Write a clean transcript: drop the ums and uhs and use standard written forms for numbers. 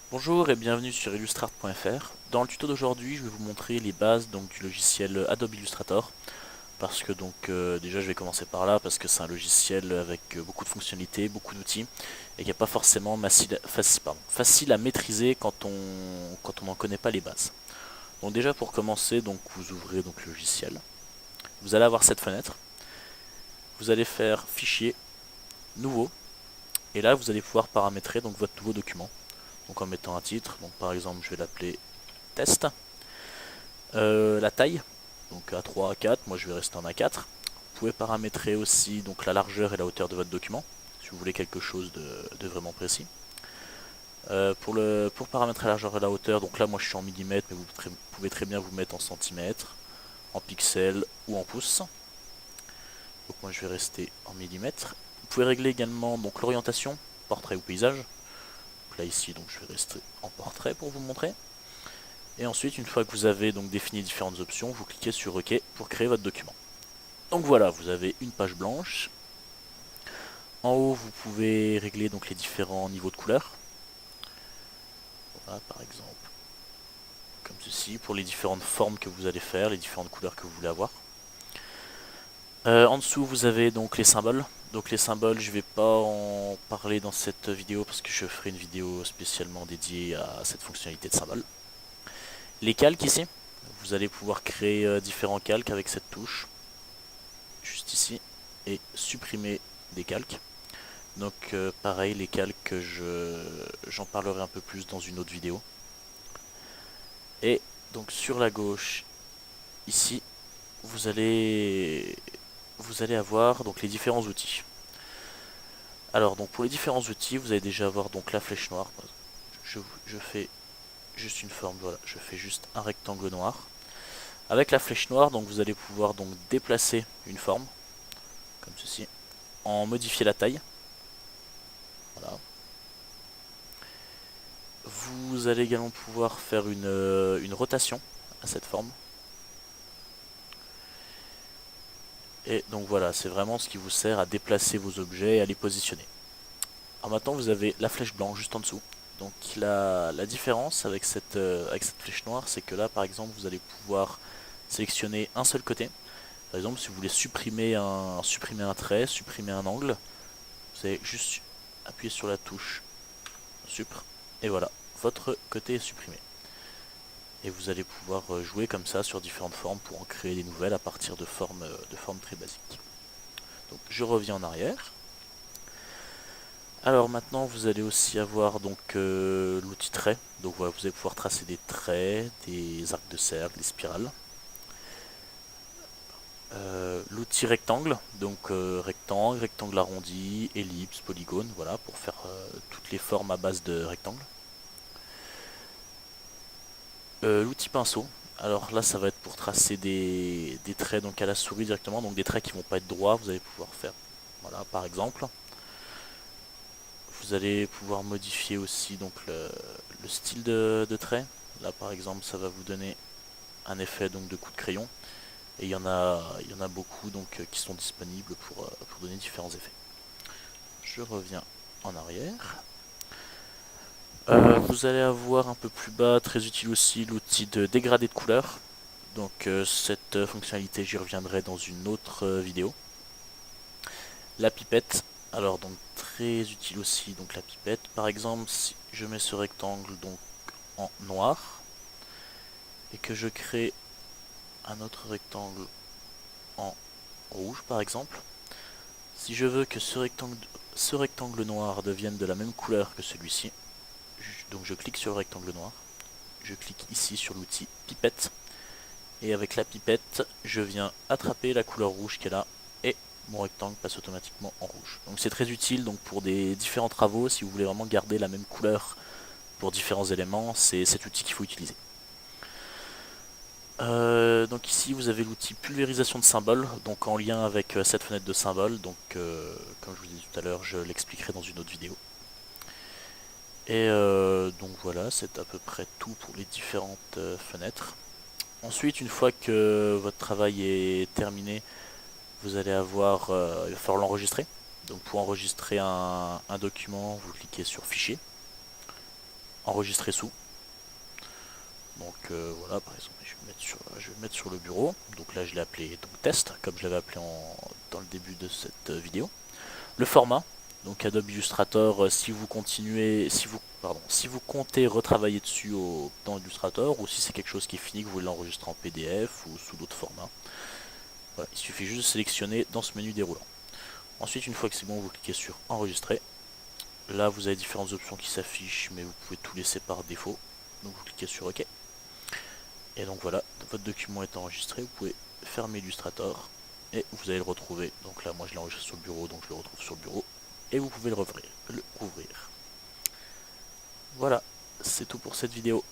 Bonjour et bienvenue sur Illustrator.fr. Dans le tuto d'aujourd'hui, je vais vous montrer les bases du logiciel Adobe Illustrator. Parce que déjà je vais commencer par là parce que c'est un logiciel avec beaucoup de fonctionnalités, beaucoup d'outils et qui n'est pas forcément facile à maîtriser quand on n'en connaît pas les bases. Donc déjà pour commencer, vous ouvrez le logiciel. Vous allez avoir cette fenêtre. Vous allez faire Fichier, Nouveau, et là vous allez pouvoir paramétrer votre nouveau document. Donc en mettant un titre, donc par exemple je vais l'appeler test. La taille, donc A3, A4, moi je vais rester en A4. Vous pouvez paramétrer aussi la largeur et la hauteur de votre document, si vous voulez quelque chose de vraiment précis. Pour paramétrer la largeur et la hauteur, donc là moi je suis en millimètres, mais vous pouvez très bien vous mettre en centimètres, en pixels ou en pouces. Donc moi je vais rester en millimètres. Vous pouvez régler également l'orientation, portrait ou paysage. Donc là ici je vais rester en portrait pour vous montrer. Et ensuite, une fois que vous avez défini différentes options, vous cliquez sur OK pour créer votre document. Donc voilà, vous avez une page blanche. En haut, vous pouvez régler les différents niveaux de couleurs. Voilà, par exemple, comme ceci, pour les différentes formes que vous allez faire, les différentes couleurs que vous voulez avoir. En dessous, vous avez les symboles. Donc les symboles, je ne vais pas en parler dans cette vidéo parce que je ferai une vidéo spécialement dédiée à cette fonctionnalité de symboles. Les calques ici, vous allez pouvoir créer différents calques avec cette touche, juste ici, et supprimer des calques. Donc pareil, les calques, j'en parlerai un peu plus dans une autre vidéo. Et donc sur la gauche, ici, vous allez avoir les différents outils. Alors pour les différents outils, vous allez déjà avoir la flèche noire. Je fais juste une forme, voilà, je fais juste un rectangle noir. Avec la flèche noire, vous allez pouvoir déplacer une forme, comme ceci, en modifier la taille. Voilà. Vous allez également pouvoir faire une rotation à cette forme. Et donc voilà, c'est vraiment ce qui vous sert à déplacer vos objets et à les positionner. Alors maintenant, vous avez la flèche blanche juste en dessous. Donc la différence avec cette flèche noire, c'est que là, par exemple, vous allez pouvoir sélectionner un seul côté. Par exemple, si vous voulez supprimer un trait, supprimer un angle, vous allez juste appuyer sur la touche Sup, et voilà, votre côté est supprimé. Et vous allez pouvoir jouer comme ça sur différentes formes pour en créer des nouvelles à partir de formes très basiques. Donc je reviens en arrière. Alors maintenant vous allez aussi avoir l'outil trait. Donc voilà, vous allez pouvoir tracer des traits, des arcs de cercle, des spirales. L'outil rectangle, rectangle, rectangle arrondi, ellipse, polygone, voilà, pour faire toutes les formes à base de rectangle. L'outil pinceau, alors là ça va être pour tracer des traits à la souris directement, donc des traits qui vont pas être droits, vous allez pouvoir faire, voilà, par exemple. Vous allez pouvoir modifier aussi le style de trait. Là par exemple ça va vous donner un effet de coup de crayon. Et il y en a beaucoup qui sont disponibles pour donner différents effets. Je reviens en arrière. Vous allez avoir un peu plus bas, très utile aussi, l'outil de dégradé de couleurs. Donc cette fonctionnalité, j'y reviendrai dans une autre vidéo. La pipette, alors très utile aussi, la pipette. Par exemple, si je mets ce rectangle en noir et que je crée un autre rectangle en rouge par exemple, si je veux que ce rectangle noir devienne de la même couleur que celui-ci, donc je clique sur le rectangle noir, je clique ici sur l'outil pipette, et avec la pipette, je viens attraper la couleur rouge qui est là, et mon rectangle passe automatiquement en rouge. Donc c'est très utile pour des différents travaux, si vous voulez vraiment garder la même couleur pour différents éléments, c'est cet outil qu'il faut utiliser. Donc ici vous avez l'outil pulvérisation de symboles, donc en lien avec cette fenêtre de symboles, comme je vous disais tout à l'heure, je l'expliquerai dans une autre vidéo. Et donc voilà, c'est à peu près tout pour les différentes fenêtres. Ensuite, une fois que votre travail est terminé, vous allez avoir, il va falloir l'enregistrer. Donc pour enregistrer un document, vous cliquez sur Fichier. enregistrer sous. Donc voilà, par exemple, je vais me mettre sur le bureau. Donc là, je l'ai appelé donc, test, comme je l'avais appelé dans le début de cette vidéo. Le format, donc Adobe Illustrator, si vous comptez retravailler dessus dans Illustrator, ou si c'est quelque chose qui est fini, que vous voulez l'enregistrer en PDF ou sous d'autres formats. Voilà, il suffit juste de sélectionner dans ce menu déroulant. Ensuite, une fois que c'est bon, vous cliquez sur enregistrer. Là, vous avez différentes options qui s'affichent, mais vous pouvez tout laisser par défaut. Donc vous cliquez sur OK. Et donc voilà, votre document est enregistré, vous pouvez fermer Illustrator et vous allez le retrouver. Donc là, moi je l'ai enregistré sur le bureau, donc je le retrouve sur le bureau. Et vous pouvez le rouvrir. Voilà, c'est tout pour cette vidéo.